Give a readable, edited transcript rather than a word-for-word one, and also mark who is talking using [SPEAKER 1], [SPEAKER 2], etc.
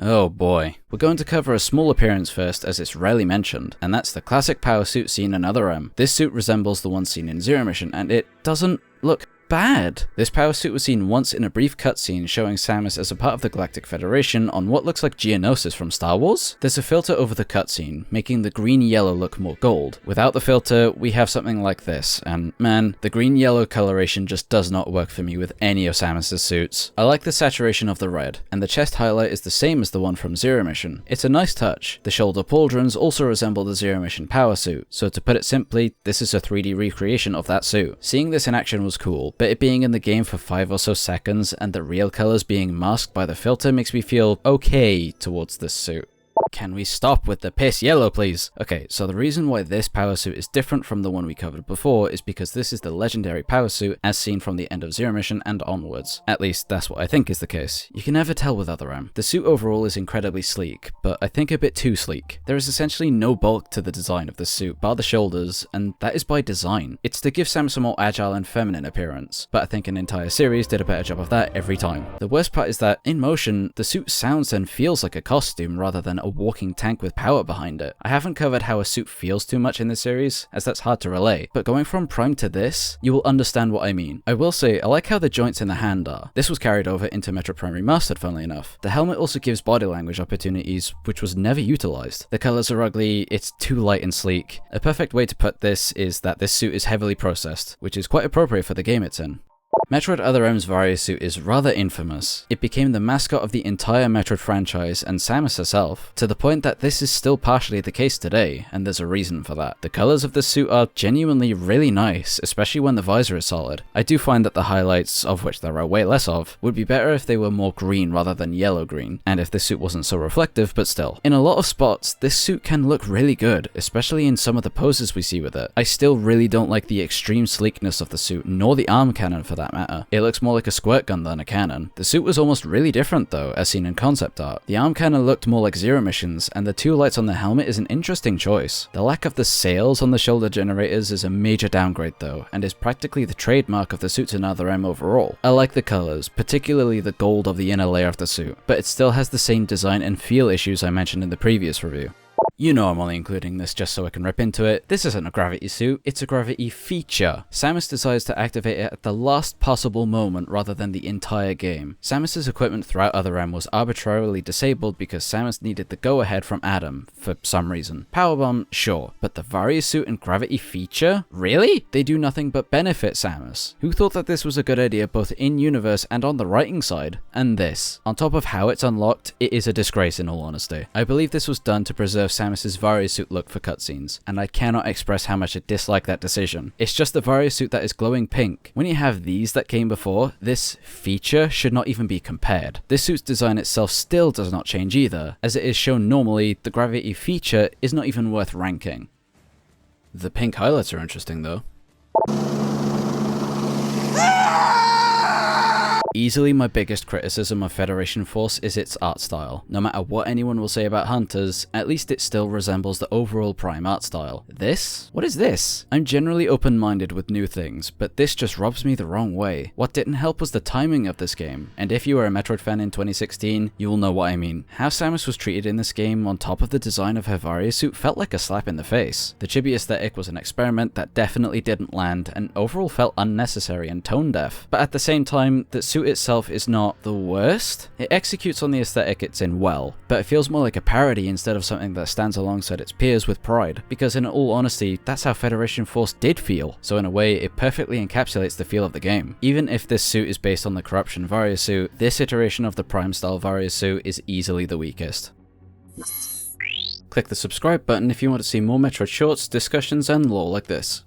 [SPEAKER 1] Oh boy. We're going to cover a small appearance first, as it's rarely mentioned, and that's the classic power suit seen in Other M. This suit resembles the one seen in Zero Mission, and it doesn't look bad. This power suit was seen once in a brief cutscene showing Samus as a part of the Galactic Federation on what looks like Geonosis from Star Wars. There's a filter over the cutscene, making the green-yellow look more gold. Without the filter, we have something like this, and man, the green-yellow coloration just does not work for me with any of Samus's suits. I like the saturation of the red, and the chest highlight is the same as the one from Zero Mission. It's a nice touch. The shoulder pauldrons also resemble the Zero Mission power suit, so to put it simply, this is a 3D recreation of that suit. Seeing this in action was cool, but it being in the game for 5 or so seconds and the real colors being masked by the filter makes me feel okay towards this suit. Can we stop with the piss yellow, please? Okay, so the reason why this power suit is different from the one we covered before is because this is the legendary power suit as seen from the end of Zero Mission and onwards. At least, that's what I think is the case. You can never tell with Other M. The suit overall is incredibly sleek, but I think a bit too sleek. There is essentially no bulk to the design of this suit, bar the shoulders, and that is by design. It's to give Samus a more agile and feminine appearance, but I think an entire series did a better job of that every time. The worst part is that, in motion, the suit sounds and feels like a costume rather than a walking tank with power behind it. I haven't covered how a suit feels too much in this series, as that's hard to relay, but going from Prime to this, you will understand what I mean. I will say, I like how the joints in the hand are. This was carried over into Metroid Prime Remastered, funnily enough. The helmet also gives body language opportunities, which was never utilized. The colors are ugly, it's too light and sleek. A perfect way to put this is that this suit is heavily processed, which is quite appropriate for the game it's in. Metroid Other M's Varia Suit is rather infamous. It became the mascot of the entire Metroid franchise and Samus herself, to the point that this is still partially the case today, and there's a reason for that. The colors of this suit are genuinely really nice, especially when the visor is solid. I do find that the highlights, of which there are way less of, would be better if they were more green rather than yellow-green, and if this suit wasn't so reflective, but still. In a lot of spots, this suit can look really good, especially in some of the poses we see with it. I still really don't like the extreme sleekness of the suit, nor the arm cannon for that matter. It looks more like a squirt gun than a cannon. The suit was almost really different though, as seen in concept art. The arm cannon looked more like Zero Mission's, and the two lights on the helmet is an interesting choice. The lack of the sails on the shoulder generators is a major downgrade though, and is practically the trademark of the suits in Other M overall. I like the colors, particularly the gold of the inner layer of the suit, but it still has the same design and feel issues I mentioned in the previous review. You know I'm only including this just so I can rip into it. This isn't a gravity suit, it's a gravity feature. Samus decides to activate it at the last possible moment rather than the entire game. Samus's equipment throughout Other M was arbitrarily disabled because Samus needed the go-ahead from Adam, for some reason. Powerbomb, sure, but the Varia Suit and gravity feature? Really? They do nothing but benefit Samus. Who thought that this was a good idea both in-universe and on the writing side? And this. On top of how it's unlocked, it is a disgrace in all honesty. I believe this was done to preserve Samus's Varia Suit look for cutscenes, and I cannot express how much I dislike that decision. It's just the Varia Suit that is glowing pink. When you have these that came before, this feature should not even be compared. This suit's design itself still does not change either. As it is shown normally, the gravity feature is not even worth ranking. The pink highlights are interesting though. Easily my biggest criticism of Federation Force is its art style. No matter what anyone will say about Hunters, at least it still resembles the overall Prime art style. This? What is this? I'm generally open-minded with new things, but this just rubs me the wrong way. What didn't help was the timing of this game, and if you are a Metroid fan in 2016, you will know what I mean. How Samus was treated in this game on top of the design of her Varia Suit felt like a slap in the face. The chibi aesthetic was an experiment that definitely didn't land, and overall felt unnecessary and tone-deaf. But at the same time, the suit itself is not the worst. It executes on the aesthetic it's in well, but it feels more like a parody instead of something that stands alongside its peers with pride, because in all honesty, that's how Federation Force did feel, so in a way, it perfectly encapsulates the feel of the game. Even if this suit is based on the Corruption Varia Suit, this iteration of the Prime style Varia Suit is easily the weakest. Click the subscribe button if you want to see more Metroid shorts, discussions, and lore like this.